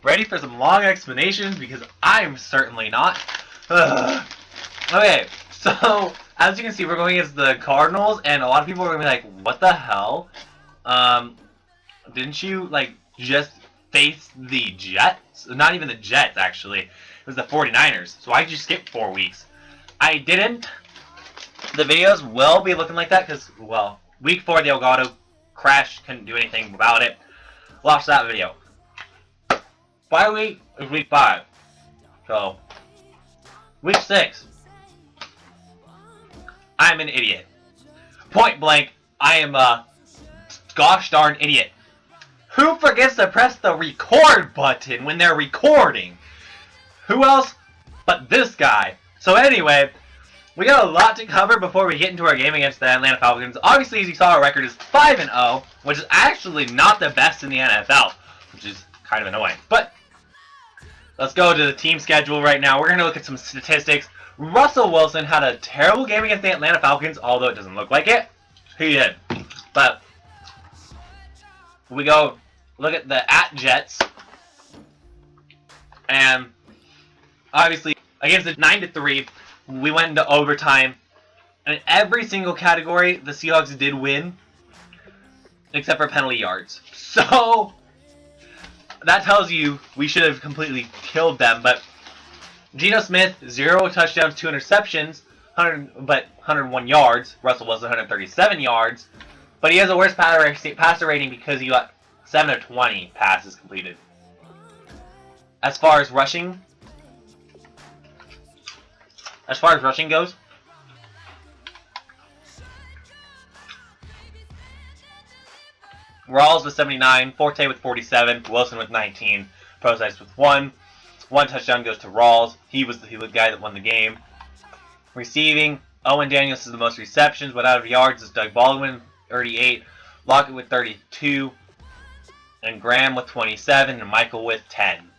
Ready for some long explanations? Because I'm certainly not. Ugh. Okay, so as you can see, we're going against the Cardinals, and a lot of people are gonna be like, "What the hell? Didn't you like just face the Jets? Not even the Jets, actually. It was the 49ers. So I just skipped 4 weeks. I didn't. The videos will be looking like that because, well, week 4 the Elgato crashed, couldn't do anything about it. Watch that video. Bye week is week 5. So, week 6. I'm an idiot. Point blank, I am a gosh darn idiot. Who forgets to press the record button when they're recording? Who else but this guy? So anyway, we got a lot to cover before we get into our game against the Atlanta Falcons. Obviously, as you saw, our record is 5-0, which is actually not the best in the NFL, which is kind of annoying. But let's go to the team schedule right now. We're going to look at some statistics. Russell Wilson had a terrible game against the Atlanta Falcons, although it doesn't look like it. He did. But we go look at the Jets, and obviously against the 9-3, we went into overtime, and in every single category the Seahawks did win, except for penalty yards. So that tells you we should have completely killed them. But Geno Smith, 0 touchdowns, 2 interceptions, 101 yards. Russell Wilson, 137 yards. But he has a worse passer rating because he got 7 of 20 passes completed. As far as rushing goes, Rawls with 79, Forte with 47, Wilson with 19, Procise with 1. One touchdown goes to Rawls. He was the guy that won the game. Receiving, Owen Daniels is the most receptions, but out of yards is Doug Baldwin, 38, Lockett with 32, and Graham with 27, and Michael with 10.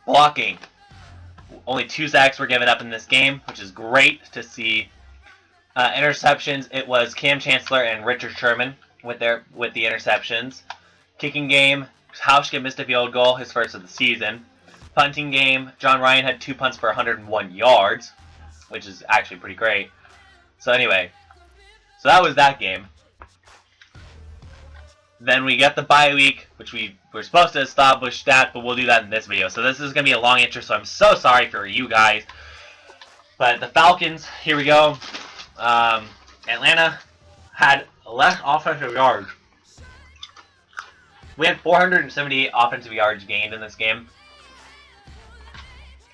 Blocking. Only 2 sacks were given up in this game, which is great to see. Interceptions, it was Cam Chancellor and Richard Sherman with the interceptions. Kicking game, Hauschka missed a field goal, his first of the season. Punting game, John Ryan had 2 punts for 101 yards, which is actually pretty great. So anyway, so that was that game. Then we get the bye week, which we were supposed to establish that, but we'll do that in this video. So this is going to be a long intro, so I'm so sorry for you guys. But the Falcons, here we go. Atlanta had less offensive yards. We had 478 offensive yards gained in this game.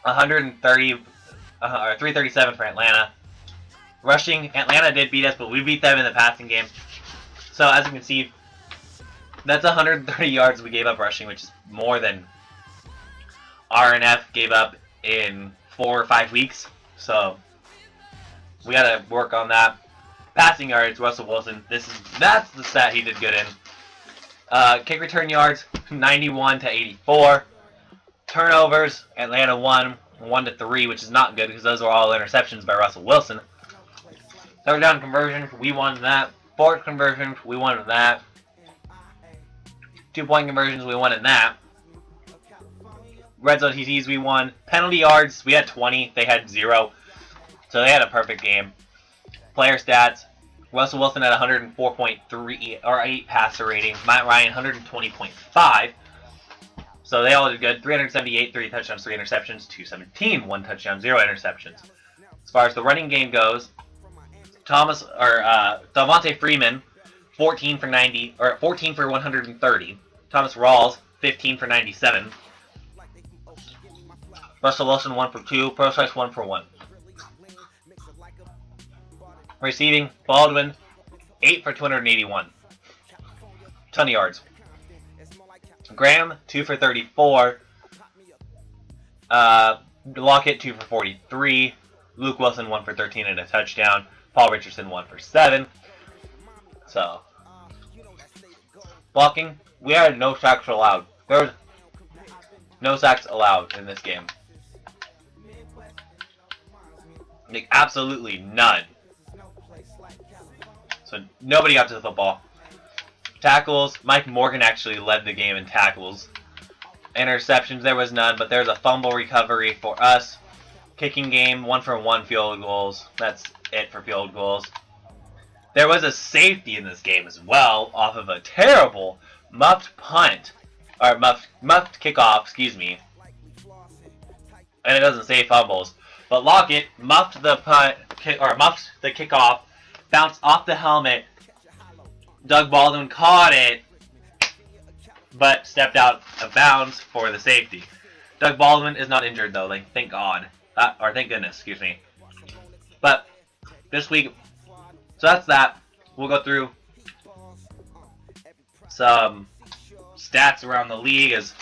337 for Atlanta. Rushing, Atlanta did beat us, but we beat them in the passing game. So as you can see, that's 130 yards we gave up rushing, which is more than RNF gave up in 4 or 5 weeks. So we gotta work on that. Passing yards, Russell Wilson. That's the stat he did good in. Kick return yards, 91 to 84. Turnovers, Atlanta won 1-3, which is not good because those were all interceptions by Russell Wilson. Third down conversion, we won that. Fourth conversion, we won that. 2-point conversions, we won in that. Red zone TTs, we won. Penalty yards, we had 20. They had 0. So they had a perfect game. Player stats, Russell Wilson had 104.3 or 8 passer rating. Matt Ryan, 120.5. So they all did good. 378, 3 touchdowns, 3 interceptions. 217, 1 touchdown, 0 interceptions. As far as the running game goes, Devontae Freeman, 14 for 130. Thomas Rawls, 15 for 97. Russell Wilson, 1 for 2. Procise, 1 for 1. Receiving, Baldwin, 8 for 281. Ton of yards. Graham, 2 for 34. Lockett, 2 for 43. Luke Wilson, 1 for 13 and a touchdown. Paul Richardson, 1 for 7. So, blocking, we had no sacks allowed. There was no sacks allowed in this game. Like, absolutely none. So, nobody got to the football. Tackles, Mike Morgan actually led the game in tackles. Interceptions, there was none, but there's a fumble recovery for us. Kicking game, 1-for-1 field goals. That's it for field goals. There was a safety in this game as well, off of a terrible muffed punt, or muffed kickoff, excuse me. And it doesn't say fumbles, but Lockett muffed the punt, muffed the kickoff, bounced off the helmet. Doug Baldwin caught it, but stepped out of bounds for the safety. Doug Baldwin is not injured though, like, thank God. Or thank goodness, excuse me. But this week, so that's that. We'll go through some stats around the league as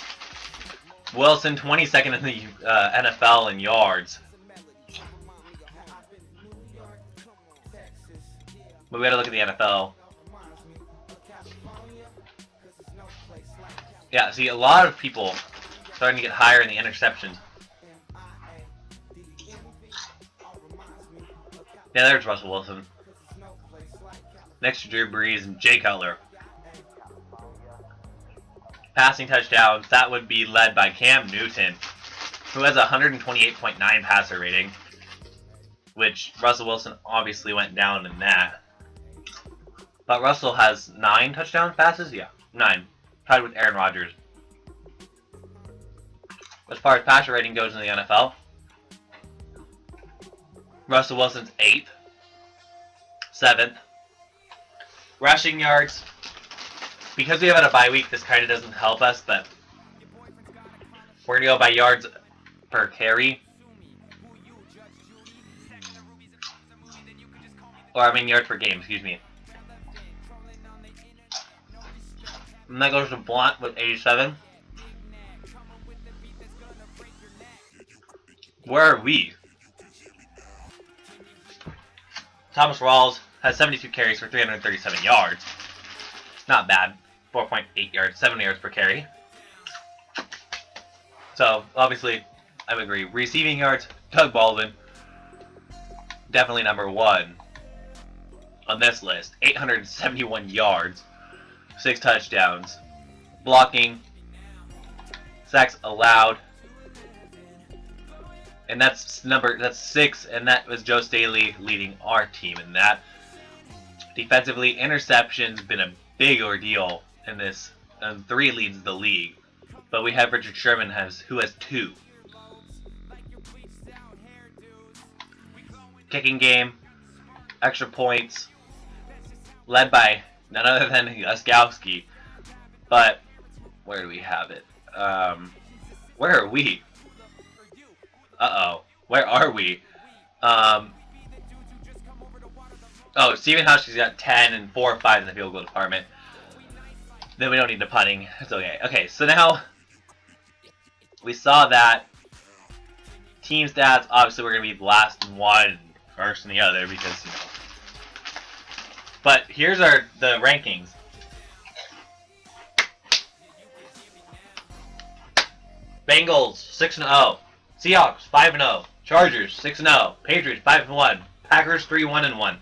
Wilson, 22nd in the NFL in yards. But we gotta look at the NFL. Yeah, see, a lot of people starting to get higher in the interceptions. Yeah, there's Russell Wilson. Next to Drew Brees and Jay Cutler. Passing touchdowns, that would be led by Cam Newton, who has a 128.9 passer rating, which Russell Wilson obviously went down in that. But Russell has 9 touchdown passes? Yeah, 9. Tied with Aaron Rodgers. As far as passer rating goes in the NFL, Russell Wilson's 8th. 7th. Rushing yards. Because we have had a bye week, this kind of doesn't help us, but we're going to go by yards per carry. Or, I mean, yards per game, excuse me. And that goes to Blunt with 87. Where are we? Thomas Rawls has 72 carries for 337 yards. Not bad. 4.8 yards, 7 yards per carry. So, obviously, I would agree. Receiving yards, Doug Baldwin. Definitely number 1 on this list. 871 yards. 6 touchdowns. Blocking. Sacks allowed. And that's 6, and that was Joe Staley leading our team in that. Defensively, interceptions been a big ordeal in this. 3 leads the league. But we have Richard Sherman who has 2. Kicking game, extra points, led by none other than Gostkowski. But where do we have it? Where are we? Uh-oh. Where are we? Oh, Stephen Hutchins got 10 and 4 or 5 in the field goal department. Then we don't need the punting. It's okay. Okay, so now we saw that team stats. Obviously, we're going to be last in one and first in the other because, you know. But here's the rankings. Bengals 6-0. Seahawks 5-0. Chargers 6-0. Patriots 5-1. Packers 3-1-1.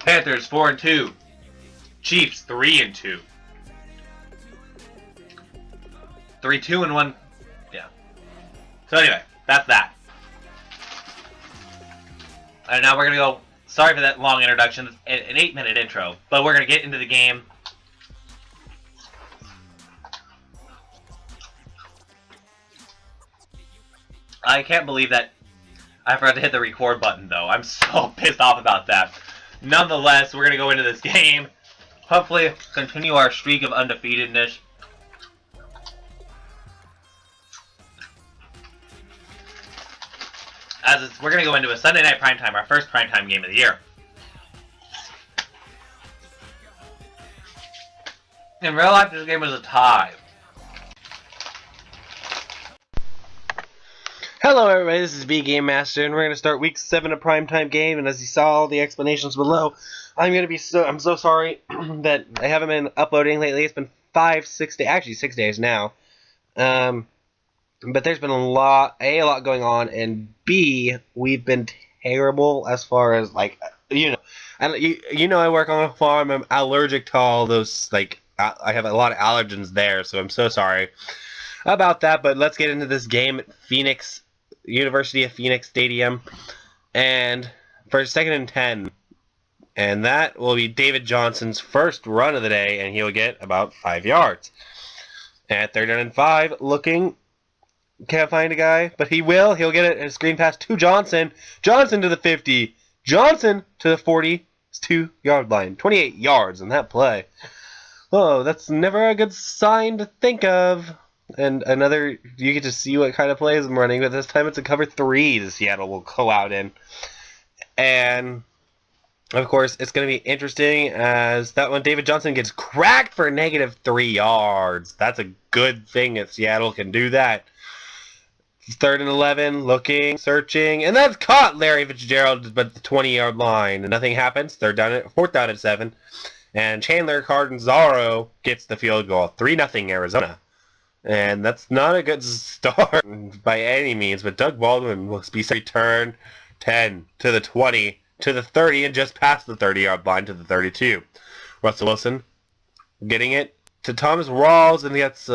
Panthers 4-2. Chiefs 3-2. 3-2-1. Yeah. So anyway, that's that. And now we're gonna go. Sorry for that long introduction. An 8-minute intro, but we're gonna get into the game. I can't believe that I forgot to hit the record button, though. I'm so pissed off about that. Nonetheless, we're going to go into this game. Hopefully, continue our streak of undefeatedness. We're going to go into a Sunday night primetime, our first primetime game of the year. In real life, this game was a tie. Hello everybody, this is V Game Master, and we're going to start week 7 of Primetime Game, and as you saw all the explanations below, I'm so sorry that I haven't been uploading lately. It's been 6 days, actually 6 days now, but there's been a lot going on, and B, we've been terrible as far as, like, you know, I work on a farm, I'm allergic to all those, like, I have a lot of allergens there, so I'm so sorry about that. But let's get into this game at Phoenix, University of Phoenix Stadium. And for 2nd and 10. And that will be David Johnson's first run of the day, and he'll get about 5 yards. At 3rd and 5, looking. Can't find a guy, but he will. He'll get it. A screen pass to Johnson. Johnson to the 50. Johnson to the 42-yard line. 28 yards in that play. Oh, that's never a good sign to think of. And another, you get to see what kind of plays I'm running, but this time it's a cover 3 the Seattle will go out in. And, of course, it's going to be interesting as that one, David Johnson gets cracked for -3 yards. That's a good thing if Seattle can do that. 3rd and 11, looking, searching, and that's caught Larry Fitzgerald but the 20-yard line. And nothing happens. 4th down at 7. And Chandler Cardinals gets the field goal. 3-0 Arizona. And that's not a good start by any means, but Doug Baldwin will be returned 10 to the 20 to the 30 and just past the 30-yard line to the 32. Russell Wilson getting it to Thomas Rawls, and he gets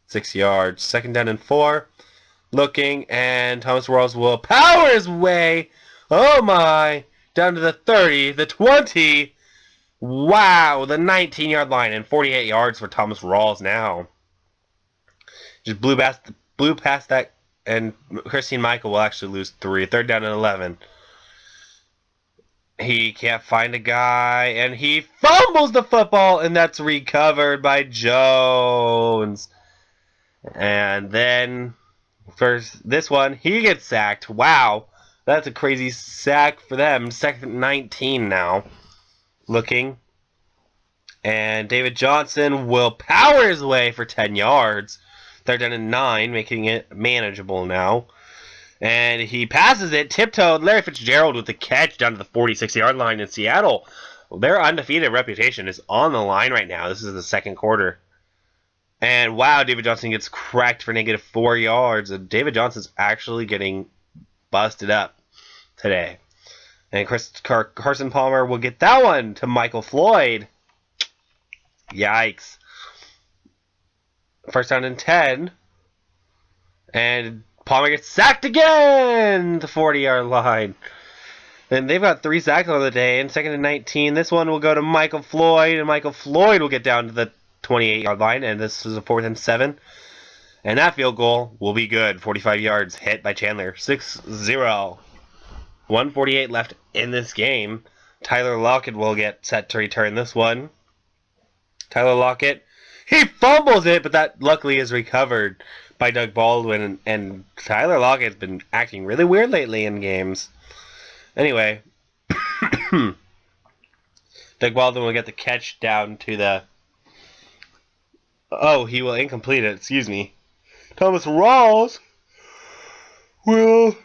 6 yards. 2nd down and 4. Looking, and Thomas Rawls will power his way, oh my, down to the 30, the 20. Wow, the 19-yard line and 48 yards for Thomas Rawls now. Just blew past that, and Christine Michael will actually lose 3. 3rd down and 11. He can't find a guy, and he fumbles the football, and that's recovered by Jones. And then, first, this one, he gets sacked. Wow, that's a crazy sack for them. 2nd and 19 now. Looking. And David Johnson will power his way for 10 yards. 3rd down and 9, making it manageable now. And he passes it, tiptoed. Larry Fitzgerald with the catch down to the 46-yard line in Seattle. Their undefeated reputation is on the line right now. This is the 2nd quarter. And wow, David Johnson gets cracked for -4 yards. And David Johnson's actually getting busted up today. And Carson Palmer will get that one to Michael Floyd. Yikes. 1st down and 10. And Palmer gets sacked again! The 40-yard line. And they've got 3 sacks on the day. And 2nd and 19. This one will go to Michael Floyd. And Michael Floyd will get down to the 28-yard line. And this is a 4th and 7. And that field goal will be good. 45 yards hit by Chandler. 6-0. 1:48 left in this game. Tyler Lockett will get set to return this one. Tyler Lockett, he fumbles it, but that luckily is recovered by Doug Baldwin. And Tyler Lockett's been acting really weird lately in games. Anyway, Doug Baldwin will get the catch down to the... Oh, he will incomplete it. Excuse me. Thomas Rawls will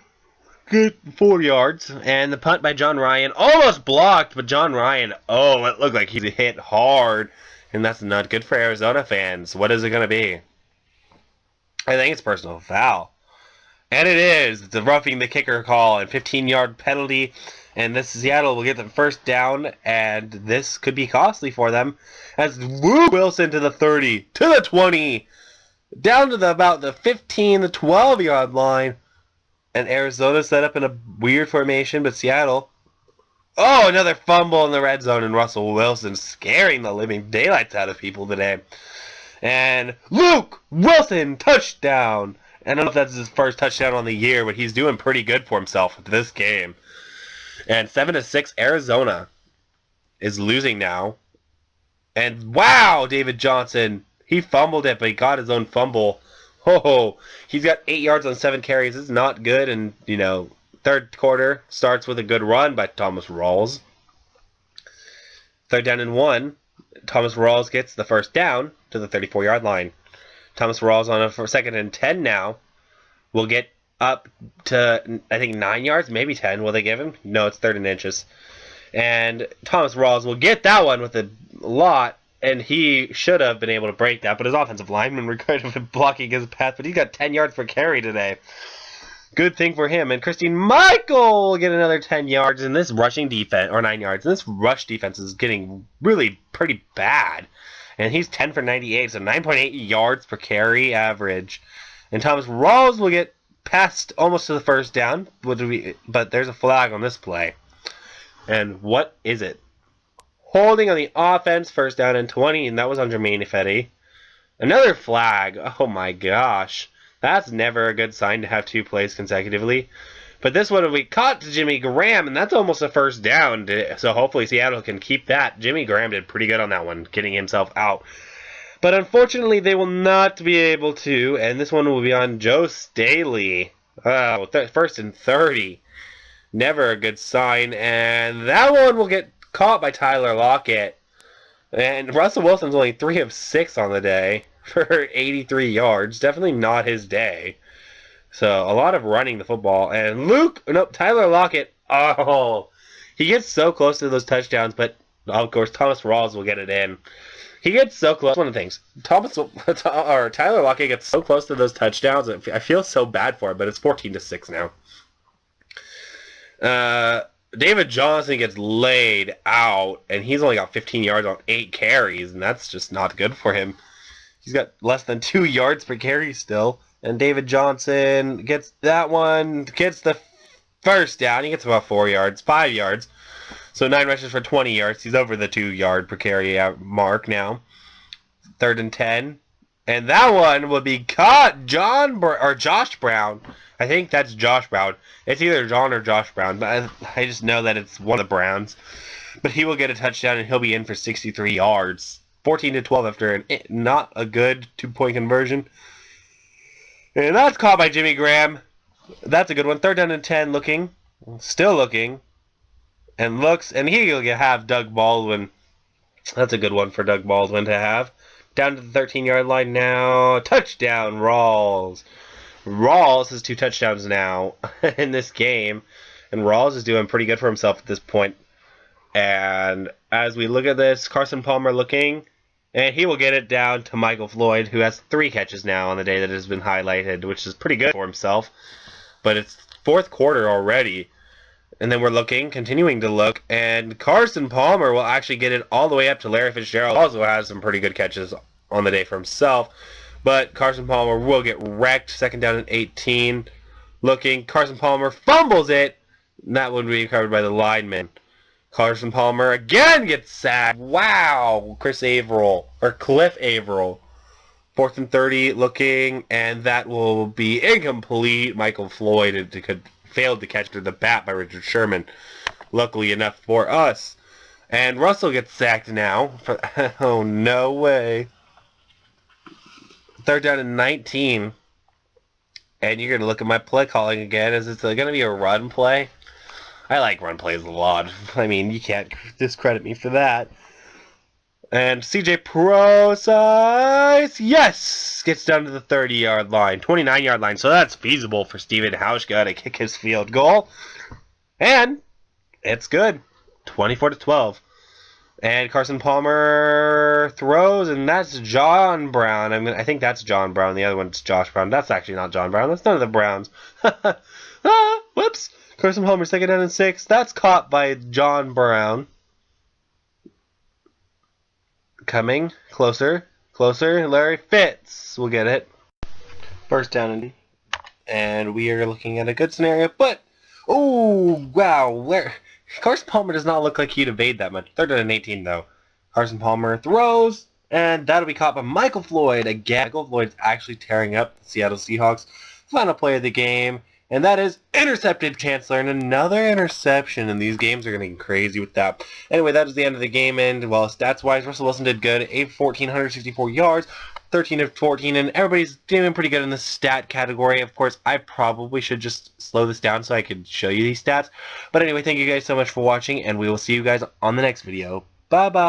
get 4 yards. And the punt by John Ryan almost blocked, but John Ryan, oh, it looked like he hit hard. And that's not good for Arizona fans. What is it going to be? I think it's personal foul. And it is. It's a roughing the kicker call and 15-yard penalty. And this Seattle will get the 1st down. And this could be costly for them. As Wilson to the 30, to the 20. Down to about the 15, the 12-yard line. And Arizona set up in a weird formation. But Seattle... Oh, another fumble in the red zone, and Russell Wilson scaring the living daylights out of people today. And Luke Wilson, touchdown! And I don't know if that's his first touchdown on the year, but he's doing pretty good for himself with this game. And 7-6, Arizona is losing now. And wow, David Johnson, he fumbled it, but he got his own fumble. Oh, he's got 8 yards on 7 carries. This is not good, and, you know... 3rd quarter starts with a good run by Thomas Rawls. 3rd down and 1. Thomas Rawls gets the 1st down to the 34-yard line. Thomas Rawls on a 2nd and 10 now will get up to, I think, 9 yards, maybe 10. Will they give him? No, it's 3rd and inches. And Thomas Rawls will get that one with a lot, and he should have been able to break that, but his offensive lineman were kind of blocking his path, but he got 10 yards per carry today. Good thing for him. And Christine Michael will get another 10 yards in this rushing defense, or 9 yards. And this rush defense is getting really pretty bad. And he's 10 for 98, so 9.8 yards per carry average. And Thomas Rawls will get past almost to the first down, but there's a flag on this play. And what is it? Holding on the offense, first down and 20, and that was on Jermaine Ifedi. Another flag. Oh my gosh. That's never a good sign to have 2 plays consecutively. But this one will be caught to Jimmy Graham, and that's almost a first down. So hopefully Seattle can keep that. Jimmy Graham did pretty good on that one, getting himself out. But unfortunately, they will not be able to, and this one will be on Joe Staley. Oh, first and 30. Never a good sign, and that one will get caught by Tyler Lockett. And Russell Wilson's only 3 of 6 on the day for 83 yards. Definitely not his day. So, a lot of running the football. And Tyler Lockett, he gets so close to those touchdowns, but of course Thomas Rawls will get it in. He gets so close. One of the things, Tyler Lockett gets so close to those touchdowns. I feel so bad for him, but it's 14-6 now. David Johnson gets laid out, and he's only got 15 yards on 8 carries, and that's just not good for him. He's got less than 2 yards per carry still. And David Johnson gets that one, gets the first down. He gets about 5 yards. So 9 rushes for 20 yards. He's over the 2 yard per carry mark now. 3rd and 10. And that one will be caught. Josh Brown. I think that's Josh Brown. It's either John or Josh Brown, but I just know that it's one of the Browns. But he will get a touchdown, and he'll be in for 63 yards. 14-12 after not a good 2-point conversion. And that's caught by Jimmy Graham. That's a good one. 3rd down and 10, looking. Still looking. And looks. And he'll have Doug Baldwin. That's a good one for Doug Baldwin to have. Down to the 13-yard line now. Touchdown, Rawls. Rawls has 2 touchdowns now in this game. And Rawls is doing pretty good for himself at this point. And as we look at this, Carson Palmer looking. And he will get it down to Michael Floyd, who has 3 catches now on the day that has been highlighted, which is pretty good for himself. But it's 4th quarter already. And then we're continuing to look, and Carson Palmer will actually get it all the way up to Larry Fitzgerald. Also has some pretty good catches on the day for himself. But Carson Palmer will get wrecked. 2nd down and 18. Looking, Carson Palmer fumbles it. And that would be covered by the lineman. Carson Palmer again gets sacked. Wow. Cliff Averill. 4th and 30 looking, and that will be incomplete. Michael Floyd failed to catch the bat by Richard Sherman. Luckily enough for us. And Russell gets sacked now. Oh, no way. 3rd down and 19. And you're going to look at my play calling again. Is it going to be a run play? I like run plays a lot. I mean, you can't discredit me for that. And CJ Prosise, yes, gets down to the 30-yard line, 29-yard line. So that's feasible for Steven Hauschka to kick his field goal. And it's good, 24-12. And Carson Palmer throws, and that's John Brown. I think that's John Brown. The other one's Josh Brown. That's actually not John Brown. That's none of the Browns. Whoops. Carson Palmer, 2nd down and 6. That's caught by John Brown. Coming. Closer. Larry Fitz will get it. 1st down. And we are looking at a good scenario. But, oh, wow. Carson Palmer does not look like he'd evade that much. 3rd down and 18, though. Carson Palmer throws. And that'll be caught by Michael Floyd again. Michael Floyd's actually tearing up the Seattle Seahawks. Final play of the game. And that is intercepted Chancellor, and another interception, and these games are getting crazy with that. Anyway, that is the end of the game, and, well, stats-wise, Russell Wilson did good. 1,464 yards, 13 of 14, and everybody's doing pretty good in the stat category. Of course, I probably should just slow this down so I could show you these stats. But anyway, thank you guys so much for watching, and we will see you guys on the next video. Bye-bye!